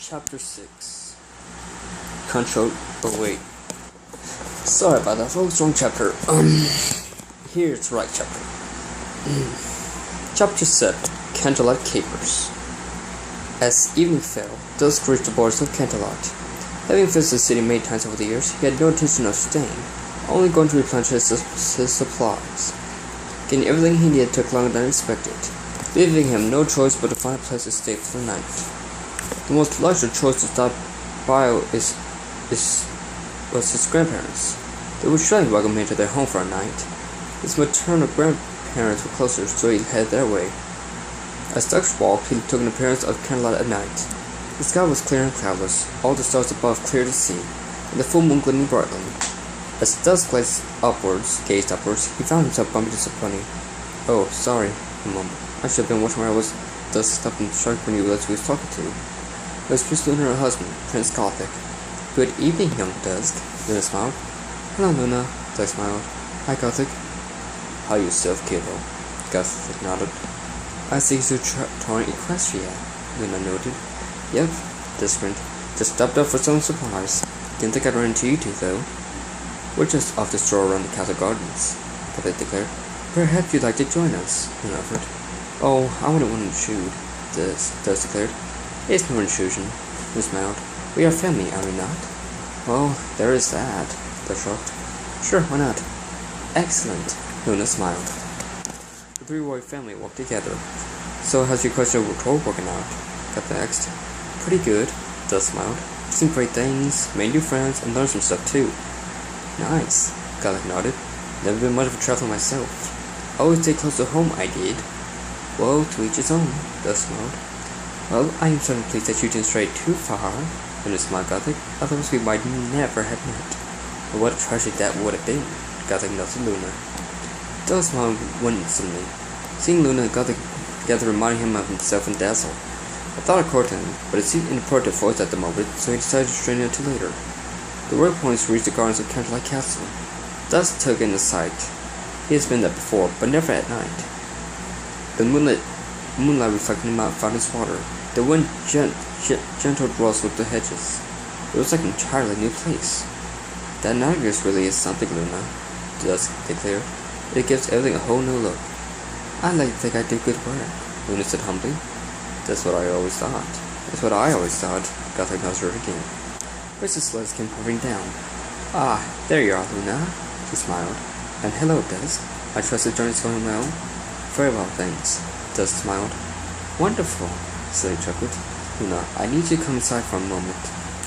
Chapter 6. Control. Oh, wait. Sorry about that, folks. Wrong chapter. Here's the right chapter. Chapter 7. Candlelight Capers. As evening fell, dusk reached the borders of Canterlot. Having visited the city many times over the years, he had no intention of staying, only going to replenish his supplies. Getting everything he needed took longer than expected, leaving him no choice but to find a place to stay for the night. The most logical choice to stop by was his grandparents. They would surely welcome him to their home for a night. His maternal grandparents were closer, so he headed their way. As dusk walked, he took an appearance of candlelight at night. The sky was clear and cloudless, all the stars above clear to see, and the full moon gleaming brightly. As dusk gazed upwards, he found himself bumping into somebody. "Oh, sorry," he mumbled. "I should have been watching where I was." Dusk stopped and shrugged when he realized who he was talking to. It was Miss Luna and her husband, Prince Gothic. "Good evening, young Dusk," Luna smiled. "Hello, Luna," Dusk smiled. "Hi, Gothic." "How yourself, kiddo?" Gothic nodded. "I see you touring Equestria," Luna noted. "Yep," Dusk grinned. "Just stopped up for some supplies. Didn't think I'd run into you two, though." "We're just off to stroll around the castle gardens," Gothic declared. "Perhaps you'd like to join us," Luna offered. "Oh, I wouldn't want to intrude," Dusk declared. "It's no intrusion," Luna smiled. "We are family, are we not?" "Well, there is that," Dusk shrugged. "Sure, why not?" "Excellent," Luna smiled. The three royal family walked together. "So how's your question of tour working out?" Gothic asked. "Pretty good," Dusk smiled. "Seen great things, made new friends, and learned some stuff too." "Nice," Gothic nodded. "Never been much of a traveler myself. Always stay close to home, I did." "Well, to each his own," Dusk smiled. "Well, I am certainly pleased that you didn't stray too far," Luna smiled. "Gothic, otherwise we might never have met. But what a tragedy that would have been," Gothic nodded Luna. Dusk smiled winsomely. Seeing Luna and Gothic together reminded him of himself and Dazzle. A thought occurred to him, but it seemed inappropriate to voice at the moment, so he decided to strain it until later. The royal ponies reached the gardens of Candlelight Castle. Dusk took in the sight. He has been there before, but never at night. The moonlight reflecting Mount Fountain's water. The wind gentle rustled the hedges. It was like an entirely new place. "That night of yours really is something, Luna," Dusk declared. "It gives everything a whole new look." "I'd like to think I did good work," Luna said humbly. That's what I always thought. Gothic nodded again. Princess Liz came hovering down. "Ah, there you are, Luna," she smiled. "And hello, Dusk. I trust the journey's going well?" "Very well, thanks," Dusk smiled. "Wonderful," Silly chuckled. "Luna, I need you to come inside for a moment.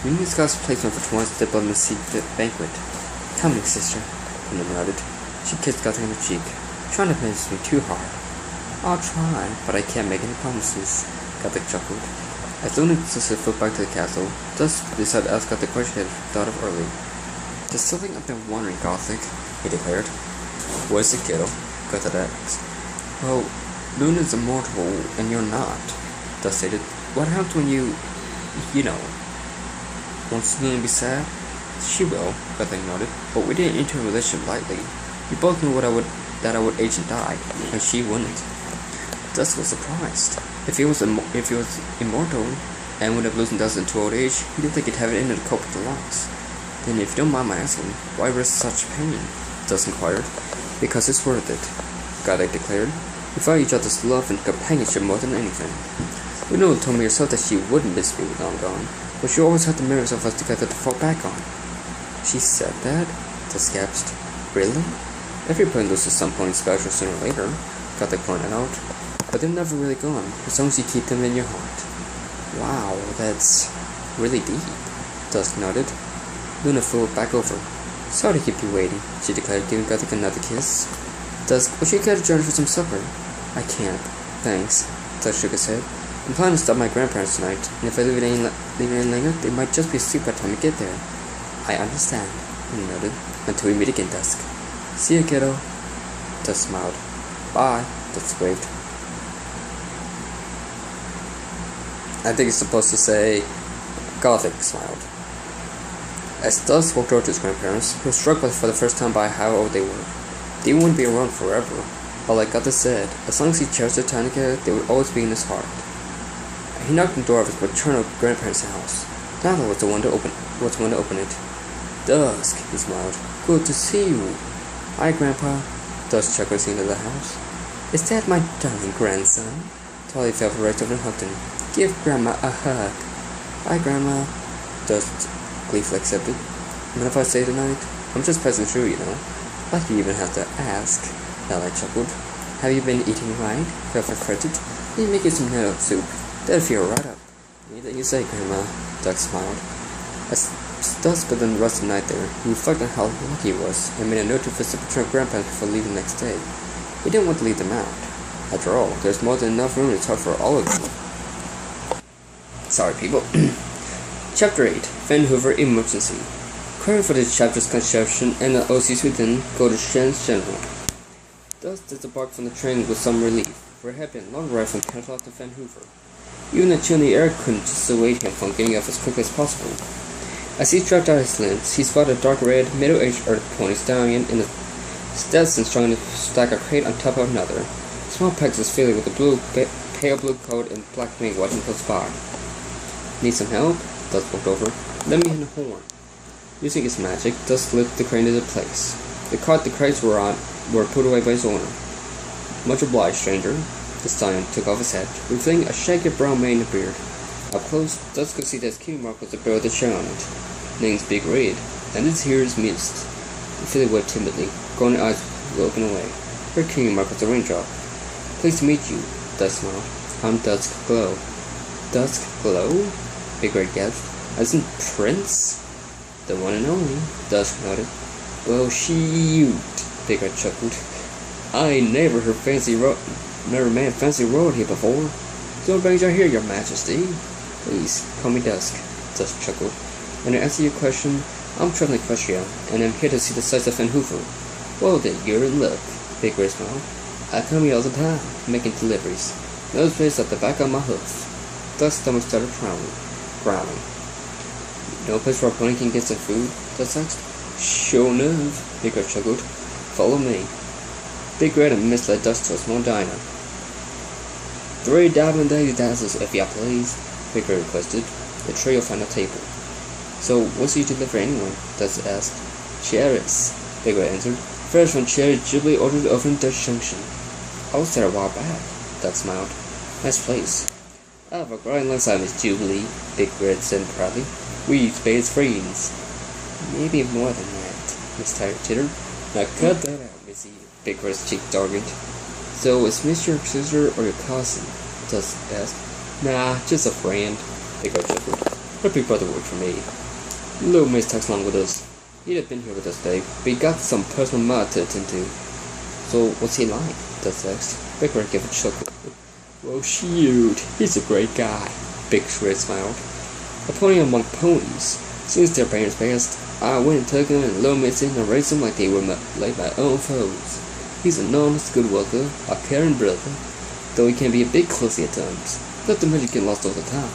We need to discuss placement for tomorrow's diplomacy banquet." "Come, big sister," Luna nodded. She kissed Gothic on the cheek. "Try not to miss me too hard." "I'll try, but I can't make any promises," Gothic chuckled. As Luna insisted foot back to the castle, Dusk decided to ask Gothic the question he had thought of early. "There's something I've been wondering, Gothic," he declared. "What is it, kiddo?" Gothic asked. "Well, Luna's immortal, and you're not," Dusk stated. "What happens when you know? Won't Luna be sad?" "She will," Gothic nodded. "But we didn't enter a relationship lightly. We both knew that I would age and die, and she wouldn't." Dusk was surprised. If he was immortal and would have losing Dusk into old age, he didn't think he'd have it in to cope with the loss. "Then if you don't mind my asking, why risk such pain?" Dusk inquired. "Because it's worth it," Gothic declared. "We value each other's love and companionship more than anything. Luna told me herself that she wouldn't miss me when I'm gone, but she always had the merits of us together to fall back on." "She said that?" Dusk gasped. "Really? Everybody loses some point special sooner or later," Gothic pointed out. "But they're never really gone, as long as you keep them in your heart." "Wow, that's really deep," Dusk nodded. Luna flew back over. "Sorry to keep you waiting," she declared, giving Gothic another kiss. "Dusk, wish you could join for some supper." "I can't, thanks," Dusk shook his head. "I'm planning to stop my grandparents tonight, and if I leave it any longer, they might just be asleep by the time we get there." "I understand," Luna nodded. "Until we meet again, Dusk." "See you, kiddo." Dusk smiled. "Bye," Dusk waved. I think it's supposed to say, Gothic smiled. As Dusk walked over to his grandparents, he was struck for the first time by how old they were. They wouldn't be around forever, but like Gothic said, as long as he cherished their time together, they would always be in his heart. He knocked on the door of his maternal grandparents' house. Nala was the one to open it. Dusk, he smiled. Good to see you. Hi, Grandpa. Dusk chuckled into the house. Is that my darling grandson? Tolly fell right over and hugged him. Give Grandma a hug. Hi, Grandma. Dusk gleefully accepted. Mind if I stay tonight? I'm just passing through, you know. Like you even have to ask. Nala chuckled. Have you been eating right? Velvet fretted. Let me make you some noodle soup. That'll feel right up. Anything you say, Grandma. Duck smiled. As Dusk spent the rest of the night there, he reflected on how lucky he was and made a note to visit paternal grandparents before leaving the next day. He didn't want to leave them out. After all, there's more than enough room to talk for all of them. Sorry, people. Chapter 8, Van Hoover Emergency. Credit for this chapter's conception and the OCs within go to Shen's General. Dusk disembarked from the train with some relief, for it had been a long ride from Canterlot to Van Hoover. Even the chill in the air couldn't dissuade him from getting off as quickly as possible. As he stretched out his limbs, he spotted a dark red, middle-aged earth pony stallion in a Stetson strung to stack a crate on top of another. Small Pegasus filling with a pale blue coat and black wing watching close by. Need some help? Dusk walked over. Let me in the horn. Using his magic, Dusk lifted the crate into place. The cart the crates were on were put away by his owner. Much obliged, stranger. The stallion took off his hat, revealing a shaggy brown mane and beard. Up close, Dusk could see that his key mark was the barrel that shone on it. Name's Big Red, and his ears missed. The filly waved timidly, growing eyes looking away. Her key mark was a raindrop. Pleased to meet you, Dusk smiled. I'm Dusk Glow. Dusk Glow? Big Red gasped. As in Prince? The one and only, Dusk nodded. Well, shoot, Big Red chuckled. I ain't never met fancy royalty before. So brings you here, your majesty. Please, call me Dusk, Dusk chuckled. And to answer your question, I'm traveling Equestria, and I'm here to see the sights of Van Hoover. Well then, you're in luck, Big Red smiled. I come here all the time, making deliveries. No place at the back of my hoof. Dusk's stomach started growling. No place where a pony can get some food, Dusk asked. Sure enough, Big Red chuckled. Follow me. Big Red and Miss led Dusk to a small diner. 3 diamond daisy dazzles, if ya please, Big Red requested. The trio found a table. So, what's you deliver anyway? Dusk asked. Cherries, Big Red answered. Fresh from Cherry Jubilee ordered over in Dutch Junction. I was there a while back, Dusk smiled. Nice place. I have a growing alongside Miss Jubilee, Big Red said proudly. We best friends. Maybe more than that, Miss Tiger tittered. Now cut that out, Missy, Big Red's cheek darkened. So, is Miss your sister or your cousin? Dusk asked. Nah, just a friend, Big Red chuckled. Her big brother worked for me. Little Miss tags along with us. He'd have been here with us today, but he got some personal matter to attend to. So, what's he like? Dusk asked. Big Red gave a chuckle. Well, shoot, he's a great guy, Big Red smiled. A pony among ponies. Since their parents passed, I went and took him and Little Miss in and raised them like they were like my own foes. He's an honest, good worker, a caring brother, though he can be a bit clumsy at times. Let the magic get lost all the time.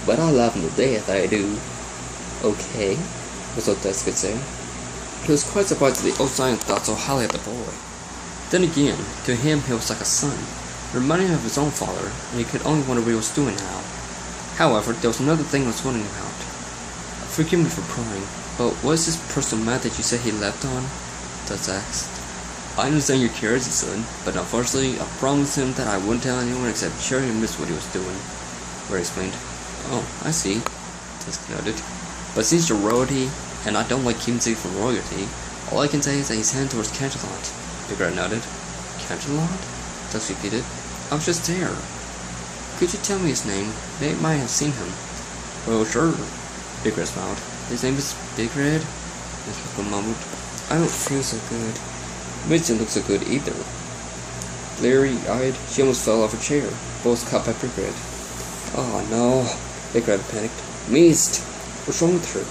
But I love him to death, I do. Okay, was all Dusk could say. He was quite surprised that the old giant thought so highly of the boy. Then again, to him he was like a son, reminding him of his own father, and he could only wonder what he was doing now. However, there was another thing I was wondering about. Forgive me for prying, but what is this personal matter that you said he left on? Dusk asked. I understand your curiosity, son, but unfortunately, I promised him that I wouldn't tell anyone except Cherry and Miss what he was doing. Ray explained. Oh, I see, Dusk nodded. But since you're royalty, and I don't like keeping secret from royalty, all I can say is that he's heading towards Canterlot. Big Red nodded. Canterlot? Dusk repeated. I was just there. Could you tell me his name? They might have seen him. Oh, sure. Big Red smiled. His name is Big Red? Miss mumbled. I don't feel so good. Mitch didn't look so good either. Bleary-eyed, she almost fell off her chair, both caught by Big Red. Oh no, Big Red panicked. Missed! What's wrong with her?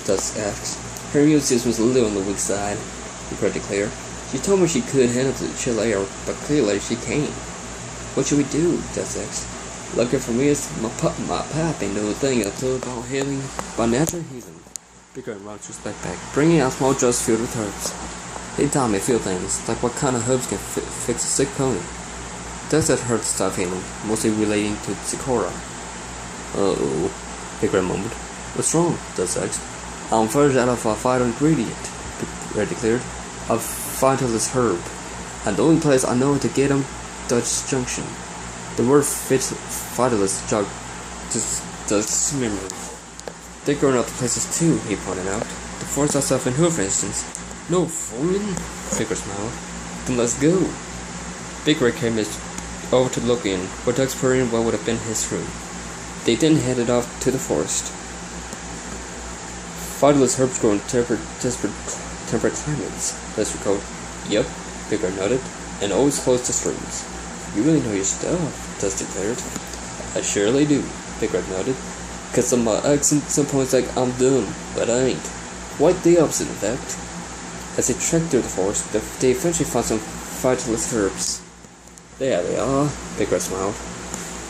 Dusk asked. Her immune system was a little on the weak side, Big Red declared. She told me she could handle the chill air, but clearly she can't. What should we do? Dusk asked. Lucky for me is my pappy knew a thing or two about healing by natural healing. Big Red rocked his backpack, bringing out small jars filled with herbs. He taught me a few things, like what kind of herbs can fix a sick pony. Dusk had heard stuff healing, mostly relating to Sikora. Uh-oh, Big Red mumbled. What's wrong? Dust asked. I'm first out of a vital ingredient, Big Red declared. A vitalist herb. And the only place I know to get them, Dutch Junction. The word vitalist jogged Dust's memory. They're going other places too, he pointed out. The forest outside in Hoover, for instance. No, foreman? Big Red smiled. Then let's go. Big Red came over to look in, where Duck's purring what would have been his room. They then headed off to the forest. Vitalist herbs grow in temperate climates, Dust recalled. Yep, Big Red nodded, and always close to streams. You really know your stuff, Dust declared. I surely do, Big Red nodded. Cause of my accent, some points like I'm dumb, but I ain't. Quite the opposite, in fact. As they trekked through the forest, they eventually found some vitalist herbs. There they are, Big Red smiled.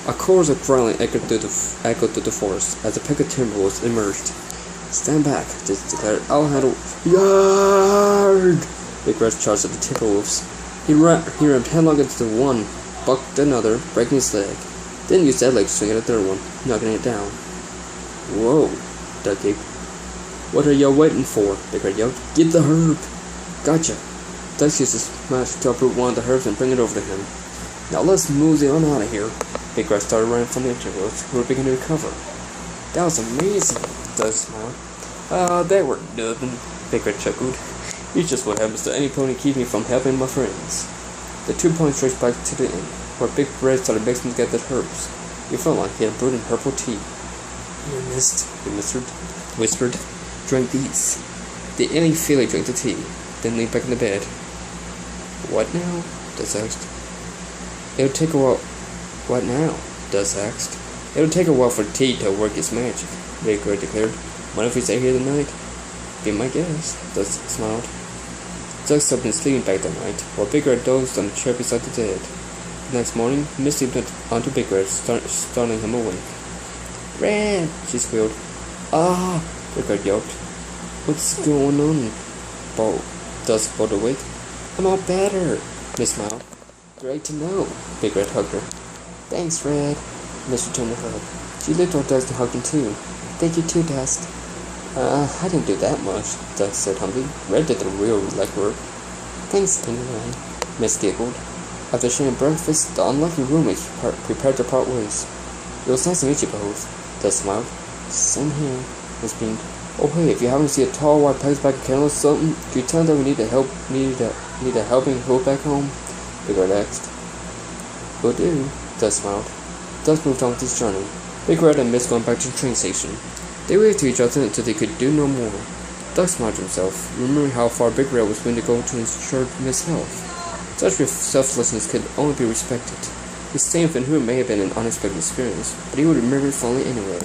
A chorus of growling echoed through the forest as a pack of timberwolves emerged. Stand back, Dust declared. I'll handle. Yard! Big Red charged at the timberwolves. He rammed headlong into the one, bucked another, breaking his leg. Then used that leg to swing at a third one, knocking it down. Whoa, Duck gaped. What are y'all waiting for? Big Red yelled. Get the herb! Gotcha. Duck used to smash to uproot one of the herbs and bring it over to him. Now let's mosey on out of here. Big Red started running from the timberwolves, who were beginning to recover. That was amazing, Duck smiled. That worked nothing, Big Red chuckled. It's just what happens to any pony keeping me from helping my friends. The 2 ponies raced back to the inn, where Big Red started mixing together the herbs. He felt like he had brewed in herbal tea. You missed, he whispered. Drink these. The ailing filly drank the tea, then leaned back in the bed. What now? Dust asked. It'll take a while. What now? Dust asked. It'll take a while for tea to work its magic, Big Red declared. Mind if we stay here tonight? Be my guest, Dust smiled. Duck slept in sleeping bag that night, while Big Red dozed on the chair beside the bed. The next morning, Misty went onto Big Red, startling him awake. Red! She squealed. Ah! Big Red yelped. What's going on? Dust pulled awake. I'm all better, Miss smiled. Great to know. Big Red hugged her. Thanks, Red. Miss returned her hug. She looked on Dust and hugged him too. Thank you too, Dust. I didn't do that much, Dust said humbly. Red did the real legwork. Thanks, anyway, Miss giggled. After sharing breakfast, the unlucky roommates prepared to part ways. It was nice to meet you both, Dust smiled. Same here, Miss beamed. Oh hey, if you happen to see a tall white packs back of candles or something, can you tell them we need a helping hand back home? Big Red asked. Will do, Dust smiled. Dust moved on with his journey. Big Red and Miss going back to the train station. They waved to each other until they could do no more. Duck smiled to himself, remembering how far Big Red was willing to go to ensure Miss' health. Such selflessness could only be respected. His staying with Van Hoon may have been an unexpected experience, but he would remember it fondly anyway.